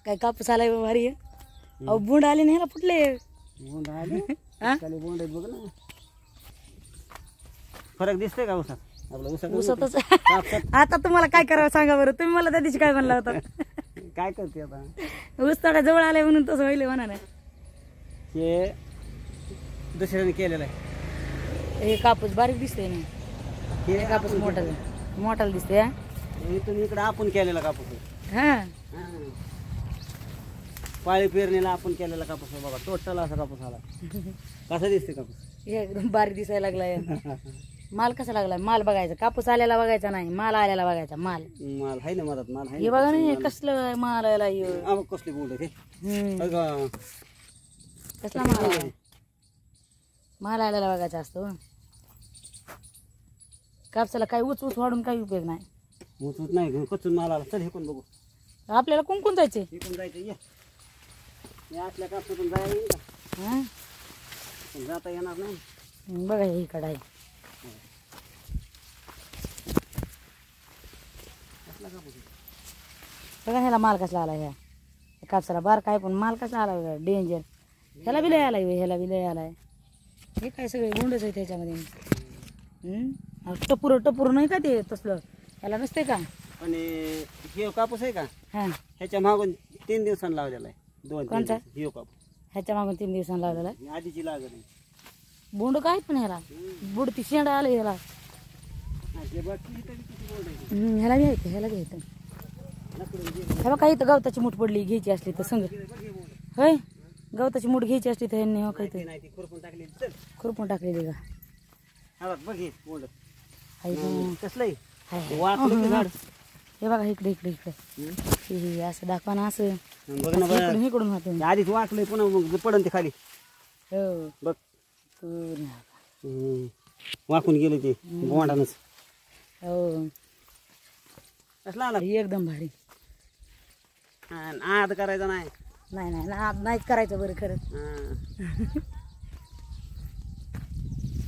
काय कापूस आलाय भारी आहे. अहो बोंड आले नाही ह्याला फुटले. बोंड आले खाली बोंड आहेत बघ ना. फरक दिसतोय का उसात? आपला उसातच आता तुम्हाला काय करावं सांगा बरं. तुम्ही मला त्या दिवशी काय म्हणला होता? काय करते आता? ऊस तोडा जवळ आलाय म्हणून तसं होईल म्हणा ना. हे दुसऱ्याने केलेलं आहे. हे कापूस बारीक दिसतोय ना. हे कापूस मोठाला दिसतोय. इथून इकडे आपण केलेला कापूस आहे. हा पाळी पेरणीला आपण केलेला कापूस आहे बघा. टोटल असा कापूस आला. कसा दिसते कापूस? एकदम बारीक दिसायला लागलाय. माल कसा लागलाय? माल बघायचा. कापूस आलेला बघायचा नाही, माल आलेला बघायचा. माल आहे ना मदत माल आहे. हे बघा ना कसलं माल आला. कसले बोलत ते कसला माल आहे? माल आलेला बघायचा असतो. कापसाला काही उच वाढून काही उपयोग नाही. उचूत नाही कचून माल आला. चल हेकून बघू. आपल्याला कोण जायचे? हेकून जायचं. या आपल्या कापसातून जायला येईल का? हा जाता येणार नाही. बघा हे इकडं आहे. बघा ह्याला माल कसला आला. ह्या कापसाला बार काय पण माल कसा आला डेंजर. ह्याला बी लय आलाय. ह्याला बी लय आलाय. हे काय सगळे गुंडच आहे त्याच्यामध्ये. टपूर नाही का ते तसलं? ह्याला नसते का? आणि हे कापूस आहे का? हा ह्याच्या मागून 3 दिवसांनी लावलेला आहे. 2-3 कोणता? हे कापूस ह्याच्या मागून 3 दिवसांनी लावलेला आहे. आधीची लागत नाही. बोंड काय पण ह्याला बुडती शेंडा आलं ह्याला. ह्याला घ्यायचं. ह्याला घ्यायचं. हे बघा इथं गवताची मूठ पडली. घ्यायची असली तर संग होय. गवताची मूठ घ्यायची असली तर ह्यांनी काही खुरपून टाकलेली का? हे बघा इकडे इकडे इकडे असं दाखवा ना. असं इकडून होतं. आधीच वाकलंय पुन्हा पडन ते खाली. हो बघ वाकून गेले ते बोंडानच. हो कसला आला एकदम भारी. आद करायचा नाही. नाही नाही आज नाहीच करायचं बरं खरं.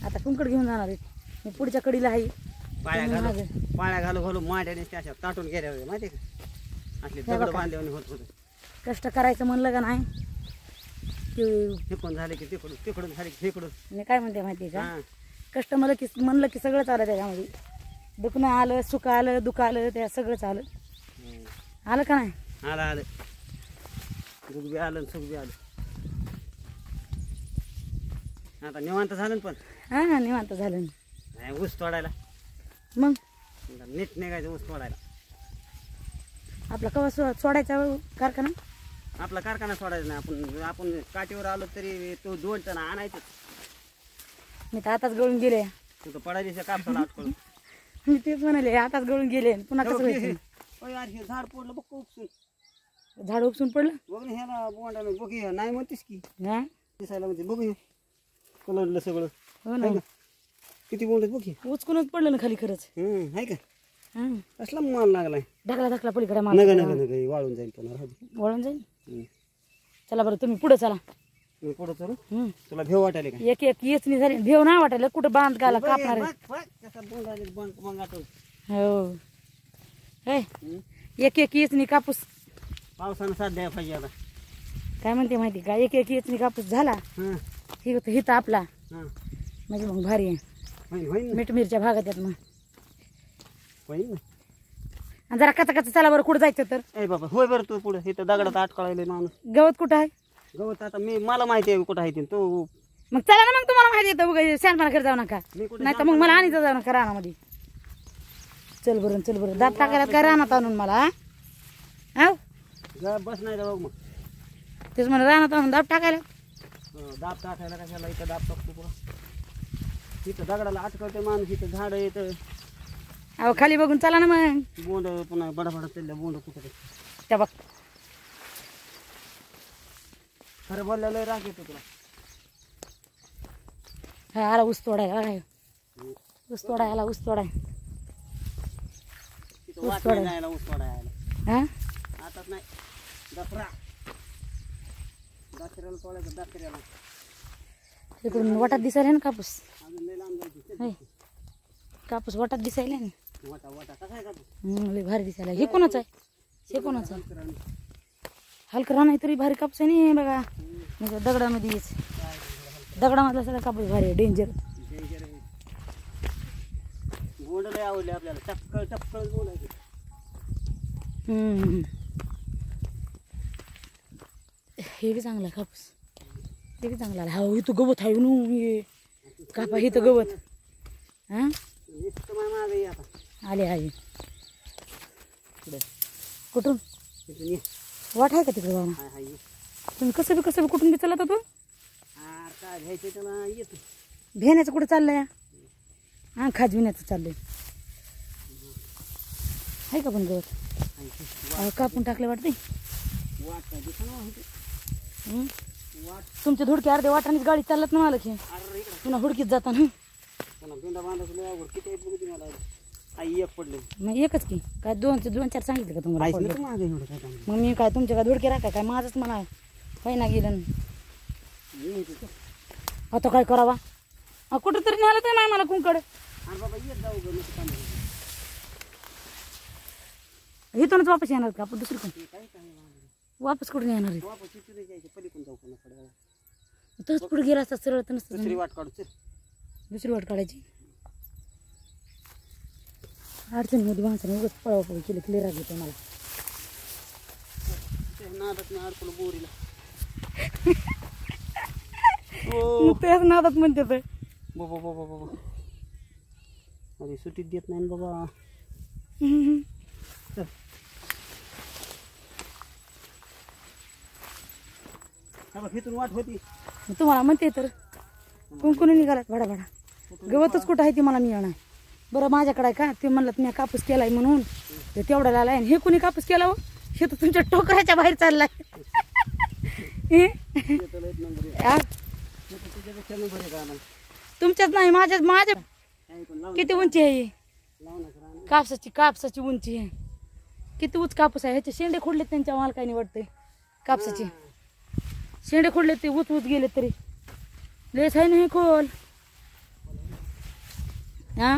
आता कुंकड घेऊन जाणार आहे. मी पुढच्या कडीला आहे. पाळ्या घालू माड्याने त्याच्या ताटून गेल्या होते माहिती का? असले दगड बांधल्याने होत होते. कष्ट करायचं म्हणलं का नाही की तिकडून झाले की तिकडून झाले की तिकडून. मी काय म्हणते माहिती का? कष्ट म्हणलं की सगळंच आलं त्याच्यामध्ये. दुखणं आलं, सुख आलं, दुःख आलं, त्या सगळंच आलं. आलं का नाही? आलं दुःख बी आलं सुख बी आलं. आता निवांत झालं. पण हा निवांत झालं. नाही ऊस तोडायला मग नीट निघायचं. ऊस तोडायला आपला कवा सोडायचा कारखाना? आपला कारखाना सोडायचा नाही. आपण काठीवर आलो तरी तो 2 टन आणायचं. मी तर आताच गळून गेले. तू तर पडायच्या कापसाला अटकून. मी तेच म्हणाले आताच गळून गेले. पुन्हा कसं व्हायचं? हे झाड पडलं बघ उपसून. झाड उपसून पडलं. बघ ना ह्याला बोंडाला बघ. नाही म्हणतेस की हा दिसायला म्हणजे बघ कलरलं सगळं. हो ना किती बोंड बघ. उचकूनच पडलं ना खाली खरंच. आहे का? हा कसला माल लागलाय. ढकला पलीकडे माल. नका वाळून जाईल. पुन्हा वळून जाईल. चला बरं तुम्ही पुढे चला. पुढं चल. तुला भेव वाटायला का? एक येचणी झाली. भेव नाही वाटायला. कुठं बांध गाला कापणार. हो एक येचणी कापूस पावसानं साथ द्यायला पाहिजे. आता काय म्हणते माहिती का? एक येचणी कापूस झाला हिथं आपला म्हणजे मग भारी आहे. मीठ मिरच्या भागात येत मग. आणि जरा कचा चला बरं. कुठं जायचं तर? ए बाबा होय बरं. तू पुढे इथं दगडात अटकळायला माणूस. गवत कुठं आहे? गवत आता मला माहिती आहे कुठं आहे ते. तो मग चला ना. मग तुम्हाला माहिती येतं शहाणपणा करत जाऊ नका. नाही तर मग मला आणि जाऊ नका रानामध्ये. चल बरं दाब टाकायला काय रानात आणून मला? बस नाही बघ. मग तेच म्हणा रानात आणून दाब टाकायला. दाब टाकायला कशाला? इथं दाब टाकतो पुरा. इथं दगडाला अटकळते माणूस. इथं झाड येतं. अहो खाली बघून चला ना मग. बोंड पुन्हा बडा चालल्या बोंड कुठं त्या बघ. खरं बोललेलं राग येतो तुला. हा आला ऊस तोडायला. ऊस तोडायला. ऊस तोडाय ऊस तोडायला. हा आताच नाही. दसऱ्याला तोडायचं. दसऱ्याला इकडून वाटात दिसायला ना कापूस. अजून लय लांब जायचं. कापूस वाटात दिसायला ना. वाटा कसा आहे कापूस? लय भारी दिसायला. हे कोणाच आहे? शेकोनाचा हलकं राहणार तरी भारी कापूस आहे नाही बघा. म्हणजे दगडामध्येच दगडामधला सगळा कापूस भारी आहे. डेंजर गोंड लय आवडले आपल्याला. टपकळ टपकळ गोंड आहे. हे बी चांगला कापूस. ते बी चांगला आला. हा इथं गवत आहे नू. हे कापा इथं गवत. हां आले आले कुठून वाट आहे का तिकडे बाबा? तुम्ही कसं बी कुठून बी चालत होतो? भेण्याचं कुठं चाललंय? हां खाजविण्याचं चाललंय आहे का पण गवत कापून टाकले वाटते. तुमच्या धुडकी अर्ध्या वाटानेच गाडी चालत ना मला की पुन्हा हुडकीत जाताना मग एकच की काय दोन चार सांगितलं का तुम्हाला? मग मी काय तुमच्या काय धुडके राखा काय? माझंच मला होईना गेलं. आता काय करावा? कुठं तरी न्यायला तर नाही मला कुंकड. इथूनच वापस येणार का आपण दुसरीकडून? वापस कुठून येणार आहे? तोच पुढे गेला असता सरळ तर नसतं. दुसरी वाट काढायची. अडचणीमध्ये माणसाने उगाच पळापळ केली क्लिअर घेते मला. त्याच नादात म्हणते ते अरे सुट्टीत देत नाही बाबा. इथून वाट होती तुम्हाला म्हणते तर कुंकुनी निघाला भाडा भाडा. गवतच कुठं आहे ती मला मिळणार. बरं माझ्याकडे आहे का ते म्हणलं मी कापूस केलाय म्हणून ते तेवढा आलाय. हे कुणी कापूस केला हो? हे तर तुमच्या टोकऱ्याच्या बाहेर चाललाय. तुमच्याच नाही माझ्या किती उंची आहे कापसाची उंची आहे. किती उंच कापूस आहे. ह्याचे शेंडे खोडले त्यांच्या मालकाने वाटते. कापसाचे शेंडे खोडले ते उच गेले तरी लेस आहे नाही खोल. हा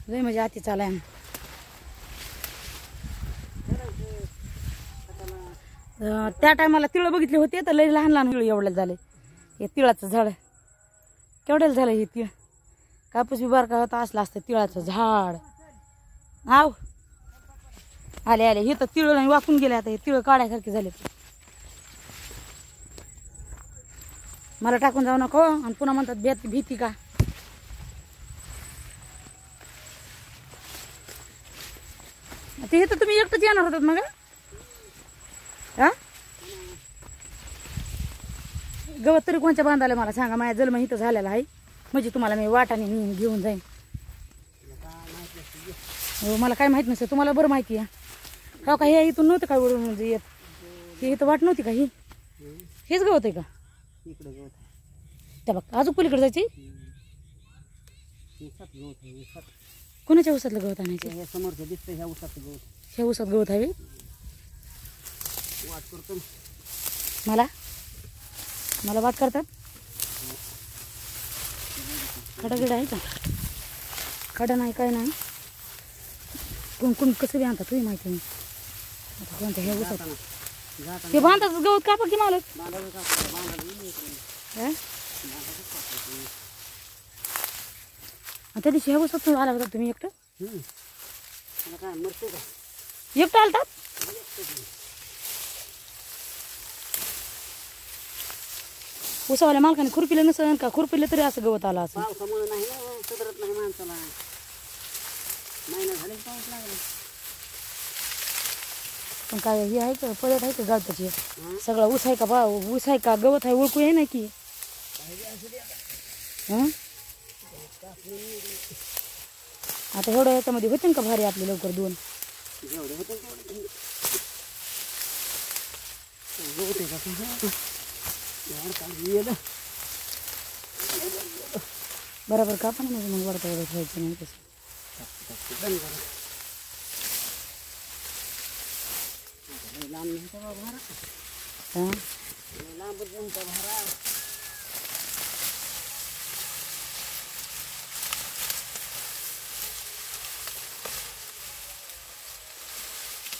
लय म्हणजे आती चालाय. त्या टायमाला तिळ बघितले होते तर लय लहान लहान तिळ एवढ्याला झाले. हे तिळाचं झाड केवढ्याला झालं हे तिळ? कापूस बी बारका होता असला असतं तिळाचं झाड. आव आले आले हे तर तिळ नाही वाकून गेले. आता हे तिळ काढायसारखे झाले. मला टाकून जाऊ नको आणि पुन्हा म्हणतात भीती का? ते तर तुम्ही एकटंच येणार होतात मग. हा गवत तरी कोणत्या बांधायला मला सांगा. माझ्या जन्म इथं झालेला आहे म्हणजे तुम्हाला मी वाटाने घेऊन जाईन. हो मला काय माहित नसतं. तुम्हाला बरं माहिती आहे. हो का हे इथून नव्हतं काय वरून म्हणजे येत? हे इथं वाट नव्हती का? ही हेच गवत आहे का? त्या बघ अजून पलीकडे जायची. कोणाच्या उसातलं गवत आणायचं? समोरचं दिसतं ह्या उसाचं गवत. ह्या उसात गवत आहे वाट करतो मला वाट करतात. खडा गिडा आहे का? खडा नाही काय नाही. कोण कसं बी आणतात तुम्ही माहिती नाही. आता कोणत्या ह्या उसात हे बांधाच गवत कापा की मालक. त्या दिवशी ह्या उसात आला होता तुम्ही एकटं? एकटं आलतात? उसावाल्या मालकाने खुरपिलं नसेल का? खुरपिलं तरी असं गवत आलं असं. पण काय हे आहे का पळत आहे का गवताची? सगळं ऊस आहे का ऊस आहे का गवत आहे ओळखू आहे ना की? आता एवढं याच्यामध्ये होते का भारी आपले लवकर दोन? बरोबर का पण मग वरता एवढं ठेवायचं नाही तसं.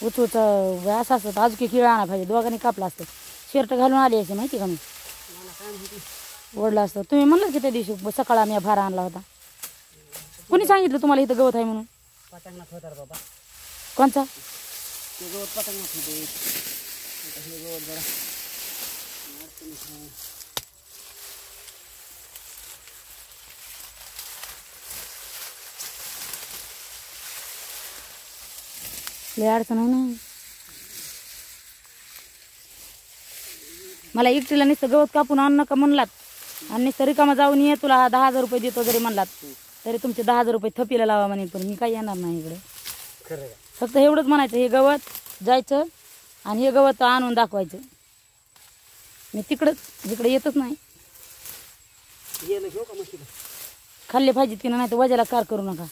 उच असं असतं अजून खेळ आणा पाहिजे दोघांनी कापला असतं शर्ट घालून आली असे माहिती का मी मला काय माहिती ओढलं असतं तुम्ही म्हणलं की त्या दिवशी सकाळ आम्ही भार आणला होता कोणी सांगितलं तुम्हाला इथं गवत आहे म्हणून पटांगणात होता रे बाबा कोणचा ते गवत पटांगणात होते हे गवत जरा लय अडचण आहे ना मला एकटीला नुसतं गवत कापून आणणं का म्हणलात आणि नुसतं रिकामा जाऊन ये तुला 10,000 रुपये देतो जरी म्हणलात तरी तुमचे 10,000 रुपये थपीला लावा म्हणे पण मी काही येणार नाही इकडे खरं फक्त एवढंच म्हणायचं हे गवत जायचं आणि हे गवत आणून दाखवायचं मी तिकडे येतच नाही गेलं घेऊ का मशीला खाल्ले पाहिजेत की नाही तर वजाला कार करू नका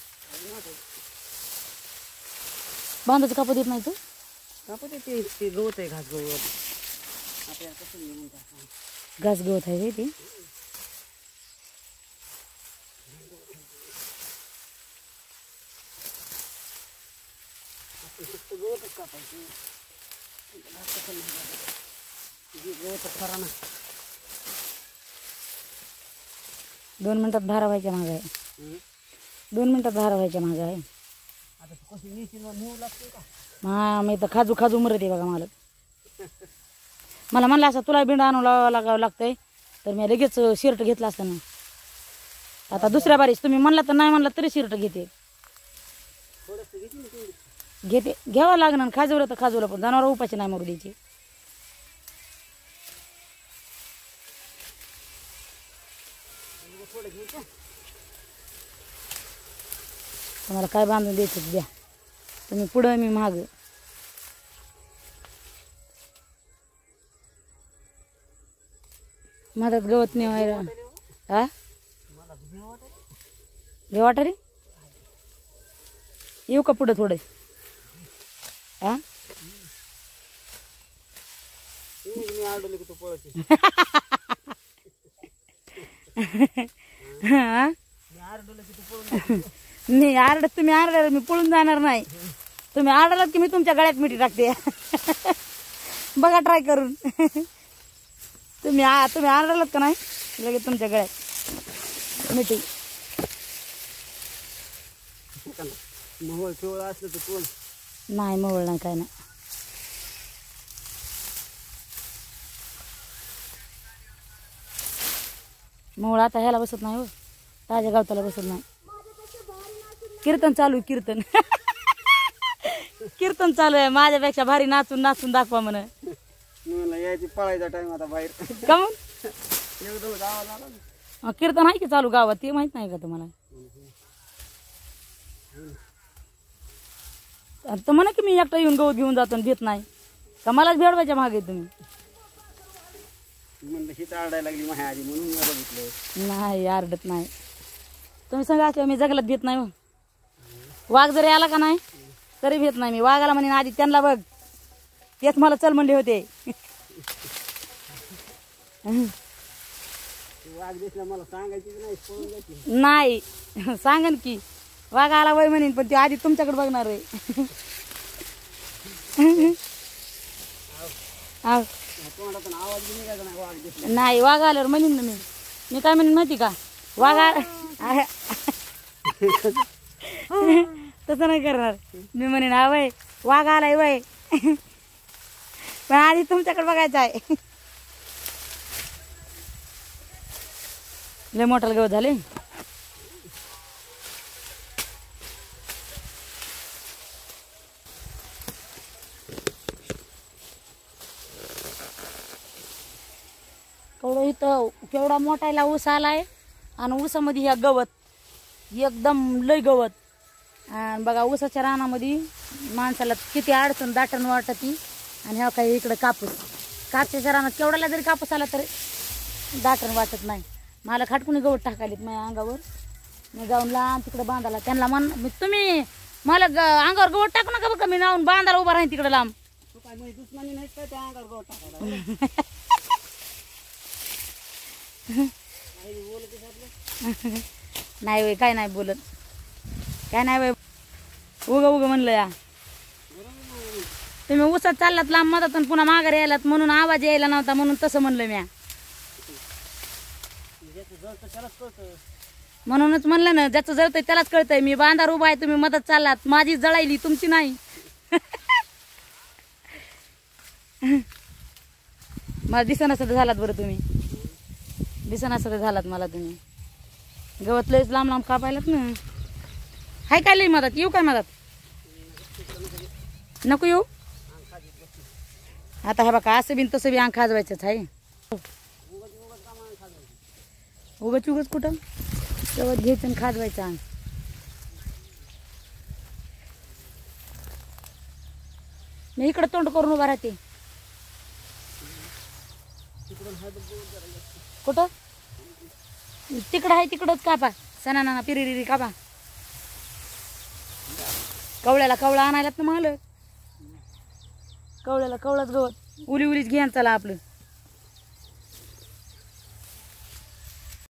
बांधाचं कापू देत नाही तू कापत ते गवत आहे घास गवत आपल्याला कसं निघून टाकणार घास गवत आहे होय ते फक्त गवतच कापायचं गवत खरा ना 2 मिनिटात धारा व्हायच्या मागे आहे 2 मिनिटात धारा व्हायच्या मागे आहे आता तू कशी नेऊ लागते का हा मी तर खाजू खाजू मरते बघा मला म्हणलं असं तुला बिंड आणून लागावं लागतंय तर मी लगेच शर्ट घेतला असतं ना आता दुसऱ्या बारीस तुम्ही म्हणला तर नाही म्हणला तरी शर्ट घेते घ्यावं लागणार खाजवलं तर खाजवलं पण जनावर उपाशी नाही मरू द्यायची तुम्हाला काय बांधून द्यायचं द्या तुम्ही पुढं मी माग मदत गवत नाही व्हायला हा घे वाटारी येऊ का पुढं थोडं हा मी आडवले की तू पळते हा मी आडवले की तू पळून नाही आरडत तुम्ही आरडाल मी पळून जाणार नाही तुम्ही आरडालात की मी तुमच्या गळ्यात मिठी टाकते बघा ट्राय करून तुम्ही आरडालात का नाही लगेच तुमच्या गळ्यात मिठी मोहळ पिवळा असलं तर कोण नाही मवळ नाही काय नाही मवळ आता ह्याला बसत नाही हो ताज्या गावताला बसत नाही कीर्तन चालू आहे, कीर्तन कीर्तन चालू आहे माझ्यापेक्षा भारी नाचून नाचून दाखवा म्हण मला यायची पळायचा टाइम आता बाहेर का मग एकदम आवाज आला ना कीर्तन आहे की चालू गावात ते माहित नाही का तुम्हाला तर म्हणा की मी एकटा येऊन गवत घेऊन जातो आणि देत नाही का मलाच भेडवायच्या मागे तुम्ही म्हणलं ही आरडायला लागली माझ्या आधी म्हणून मी बघितलं नाही आरडत नाही तुम्ही सांगा असल्यावर मी जगलात भेट नाही मग वाघ जरी आला का नाही तरी भेट नाही मी वाघाला म्हणे आधी त्यांना बघ तेच मला चल म्हणले होते वाघ दिसला मला सांगायची की नाही पळून जायची नाही सांगन की वाघ आला वय म्हणेन पण ते आधी तुमच्याकडे बघणार आहे आव. तोंडातून आवाज बी निघायचा नाही वाघ दिसला नाही वाघ आल्यावर म्हणेन ना मी काय म्हणेन माहिती का वाघ तसं नाही करणार मी म्हणेन हा वय वाघ आलाय वय पण आधी तुमच्याकडे बघायचं आहे लय मोठाला गवत झाले केवढं इथं केवढा मोठायला ऊस आलाय आणि ऊसामध्ये ह्या गवत एकदम लय गवत आणि बघा ऊसाच्या रानामध्ये माणसाला किती अडचण दाटण वाटती आणि ह्या काही इकडं कापसाच्या रानात केवढ्याला जरी कापूस आला तर दाटण वाटत नाही मला खाटकुनी गवत टाकालीत माझ्या अंगावर मी जाऊन लांब तिकडे बांधायला त्यांना तुम्ही मला अंगावर गवत टाकू नका बघा मी जाऊन बांधायला उभा राहीन तिकडे लांब तू काय म्हणजे दुश्मनी नाही का त्या अंगावर गवत टाकायला नाही वय काय नाही बोलत काय नाही वय उग म्हणलं या तुम्ही उसात चाललात लांब मधात आणि पुन्हा माघारी यायलात म्हणून आवाज यायला नव्हता म्हणून तसं म्हणलं म्या. ज्याचं जळतं त्यालाच कळतं. म्हणूनच म्हणलं ना, ज्याचं जळतंय त्यालाच कळतंय. मी बांधार उभा आहे, तुम्ही मदत चाललात, माझी जळायली तुमची नाही. मला दिसनास झालात बरं तुम्ही, दिसनास झालात मला तुम्ही. गवत लयच लांब लांब कापायलात ना. हाय काय लई मदत, येऊ काय मदत? नको येऊ. आता हे बघा असं बिन तसं बी अंग खाजवायचंच आहे. उगच उगच कुठं गवत घ्यायचं आणि खाजवायचं अंग. मी इकडं तोंड करून उभा राहते. कुठं? तिकडं आहे, तिकडंच कापा. सणा नाना पिरिरी कापा. कवळ्याला कवळा आणायलात ना मालक. कवळ्याला कवळाच गवत उली उलीच घ्या चला आपलं.